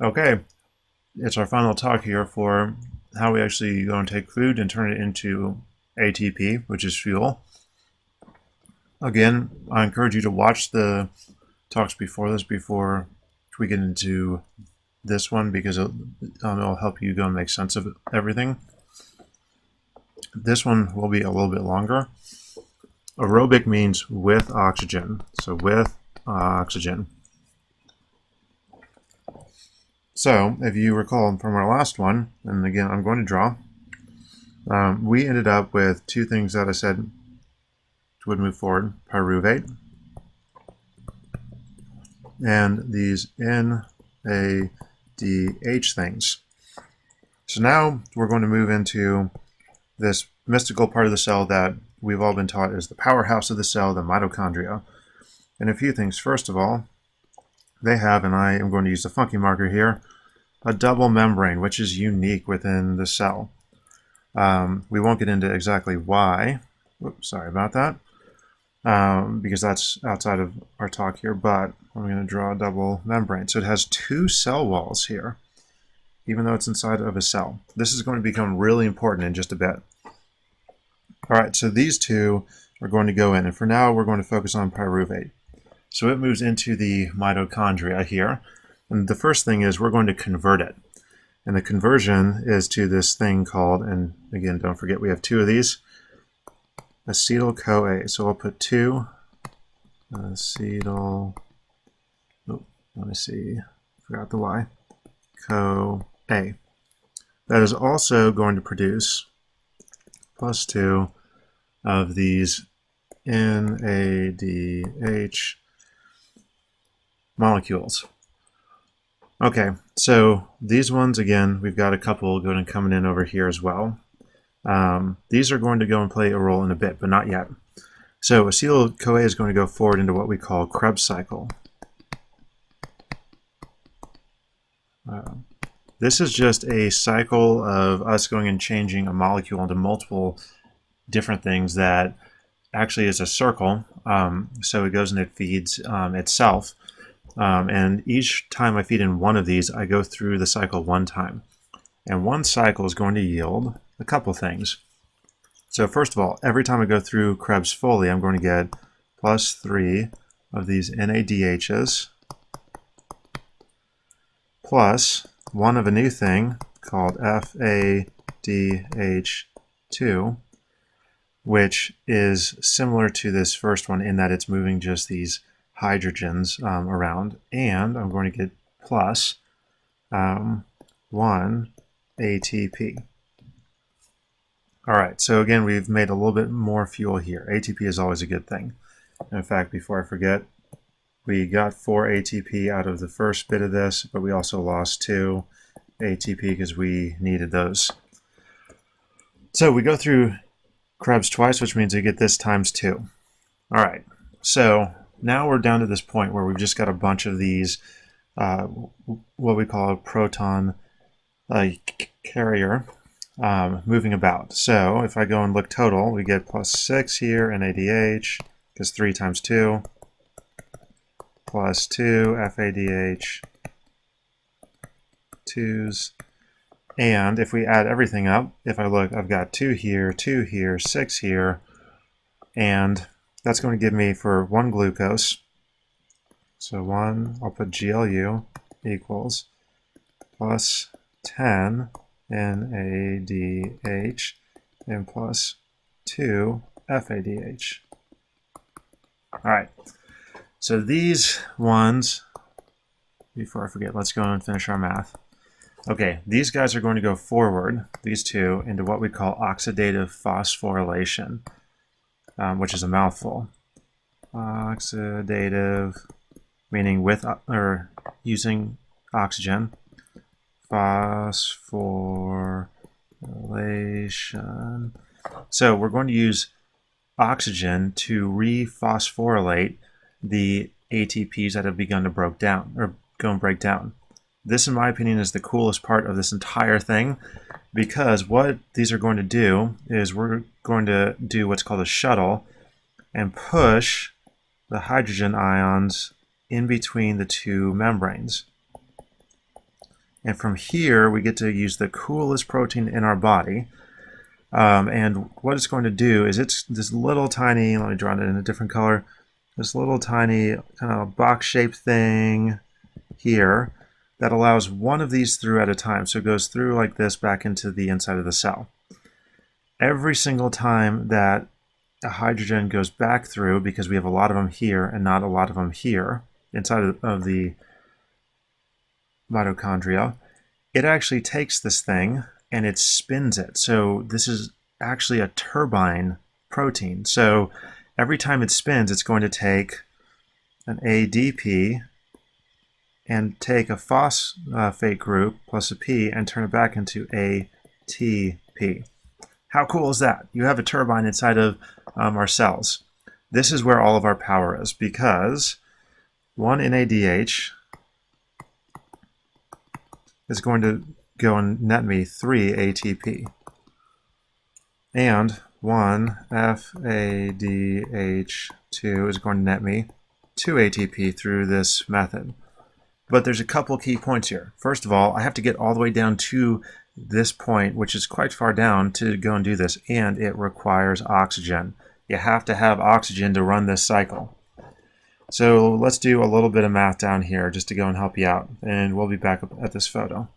Okay, it's our final talk here for how we actually go and take food and turn it into ATP, which is fuel. Again, I encourage you to watch the talks before this, before we get into this one, because it'll help you go and make sense of everything. This one will be a little bit longer. Aerobic means with oxygen, so with oxygen. So, if you recall from our last one, and again, I'm going to draw, we ended up with two things that I said would move forward: pyruvate and these NADH things. So now we're going to move into this mystical part of the cell that we've all been taught is the powerhouse of the cell, the mitochondria. And a few things. First of all, they have, and I am going to use the funky marker here, a double membrane, which is unique within the cell. We won't get into exactly why. Oops, sorry about that. Because that's outside of our talk here, but I'm going to draw a double membrane. So it has two cell walls here, even though it's inside of a cell. This is going to become really important in just a bit. All right, so these two are going to go in, and for now we're going to focus on pyruvate. So it moves into the mitochondria here, and the first thing is we're going to convert it. And the conversion is to this thing called, and again, don't forget we have two of these, acetyl-CoA. So I'll put 2 acetyl, oh, let me see, forgot the Y, CoA. That is also going to produce +2 of these NADH molecules. Okay, so these ones, again, we've got a couple going and coming in over here as well. These are going to go and play a role in a bit, but not yet. So acetyl-CoA is going to go forward into what we call Krebs cycle. This is just a cycle of us going and changing a molecule into multiple different things that actually is a circle. So it goes and it feeds itself. And each time I feed in one of these, I go through the cycle one time. And one cycle is going to yield a couple things. So first of all, every time I go through Krebs fully, I'm going to get +3 of these NADHs plus 1 of a new thing called FADH2, which is similar to this first one in that it's moving just these hydrogens around, and I'm going to get plus 1 ATP. All right, so again, we've made a little bit more fuel here. ATP is always a good thing. In fact, before I forget, we got 4 ATP out of the first bit of this, but we also lost 2 ATP because we needed those. So we go through Krebs twice, which means we get this times 2. All right, so now we're down to this point where we've just got a bunch of these, what we call a proton carrier, moving about. So if I go and look total, we get +6 here in ADH, because 3 times 2, +2 FADH 2s. And if we add everything up, if I look, I've got 2 here, 2 here, 6 here, and that's going to give me for 1 glucose, so 1, I'll put GLU equals +10 NADH and +2 FADH. All right, so these ones, before I forget, let's go and finish our math. Okay, these guys are going to go forward, these two, into what we call oxidative phosphorylation, which is a mouthful. Oxidative, meaning with or using oxygen. Phosphorylation. So we're going to use oxygen to rephosphorylate the ATPs that have begun to break down. This, in my opinion, is the coolest part of this entire thing, because what these are going to do is we're going to do what's called a shuttle and push the hydrogen ions in between the two membranes. And from here, we get to use the coolest protein in our body. And what it's going to do is it's this little tiny, let me draw it in a different color, this little tiny kind of box-shaped thing here that allows one of these through at a time. So it goes through like this back into the inside of the cell. Every single time that a hydrogen goes back through, because we have a lot of them here and not a lot of them here inside of the mitochondria, it actually takes this thing and it spins it. So this is actually a turbine protein. So every time it spins, it's going to take an ADP and take a phosphate group plus a P and turn it back into ATP. How cool is that? You have a turbine inside of our cells. This is where all of our power is, because one NADH is going to go and net me 3 ATP. And one FADH2 is going to net me 2 ATP through this method. But there's a couple key points here. First of all, I have to get all the way down to this point, which is quite far down, to go and do this, and it requires oxygen. You have to have oxygen to run this cycle. So let's do a little bit of math down here just to go and help you out, and we'll be back up at this photo.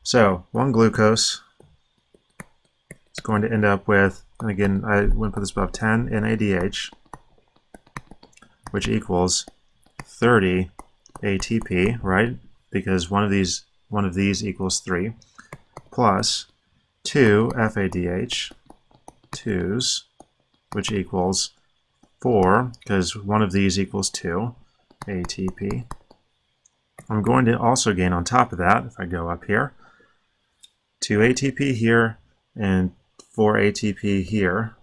So 1 glucose is going to end up with, and again, I wouldn't put this above 10 NADH, which equals 30 ATP, right? Because one of these equals 3, plus 2 FADH, 2s, which equals 4, because one of these equals 2 ATP. I'm going to also gain on top of that, if I go up here, 2 ATP here and 4 ATP here.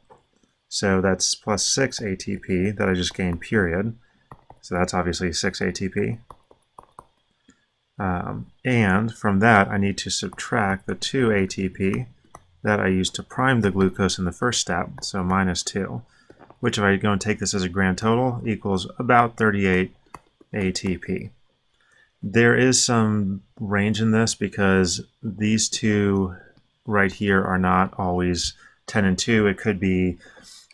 So that's plus 6 ATP that I just gained, period. So that's obviously 6 ATP. And from that, I need to subtract the 2 ATP that I used to prime the glucose in the first step, so minus 2, which, if I go and take this as a grand total, equals about 38 ATP. There is some range in this because these two right here are not always 10 and 2. It could be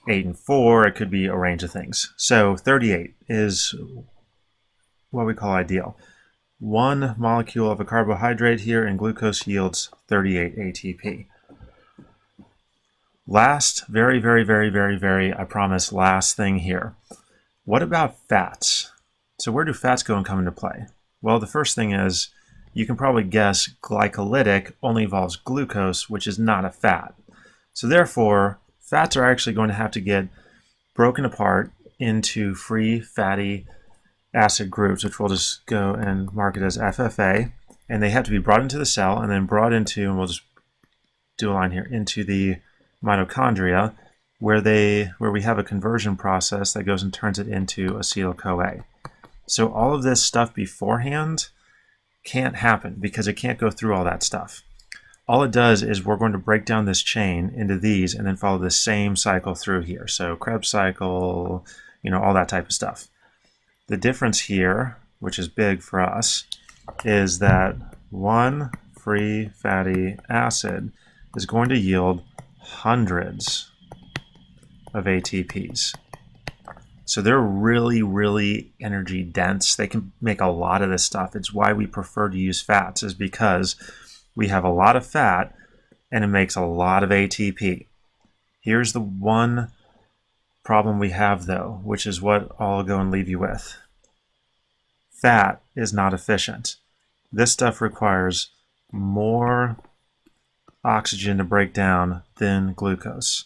8 and 4. It could be a range of things. So 38 is what we call ideal. One molecule of a carbohydrate here in glucose yields 38 ATP. Last, very, I promise, last thing here. What about fats? So where do fats go and come into play? Well, the first thing is, you can probably guess glycolytic only involves glucose, which is not a fat. So therefore, fats are actually going to have to get broken apart into free fatty acid groups, which we'll just go and mark it as FFA, and they have to be brought into the cell and then brought into, and we'll just do a line here, into the mitochondria, where we have a conversion process that goes and turns it into acetyl-CoA. So all of this stuff beforehand can't happen because it can't go through all that stuff. All it does is we're going to break down this chain into these and then follow the same cycle through here. So Krebs cycle, all that type of stuff. The difference here, which is big for us, is that one free fatty acid is going to yield hundreds of ATPs. So they're really energy dense. They can make a lot of this stuff. It's why we prefer to use fats, is because we have a lot of fat and it makes a lot of ATP. Here's the one problem we have, though, which is what I'll go and leave you with. Fat is not efficient. This stuff requires more oxygen to break down than glucose.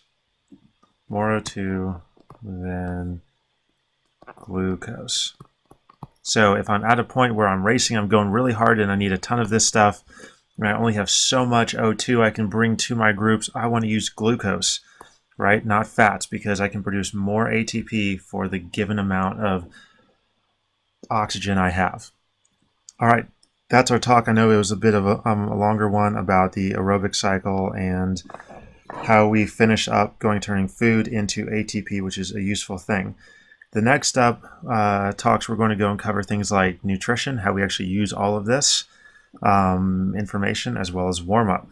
More O2 than glucose. So if I'm at a point where I'm racing, I'm going really hard and I need a ton of this stuff, and I only have so much O2 I can bring to my groups, I want to use glucose, right? Not fats, because I can produce more ATP for the given amount of oxygen I have. All right, that's our talk. I know it was a bit of a longer one about the aerobic cycle and how we finish up turning food into ATP, which is a useful thing. The next up talks, we're going to go and cover things like nutrition, how we actually use all of this, information as well as warm-up.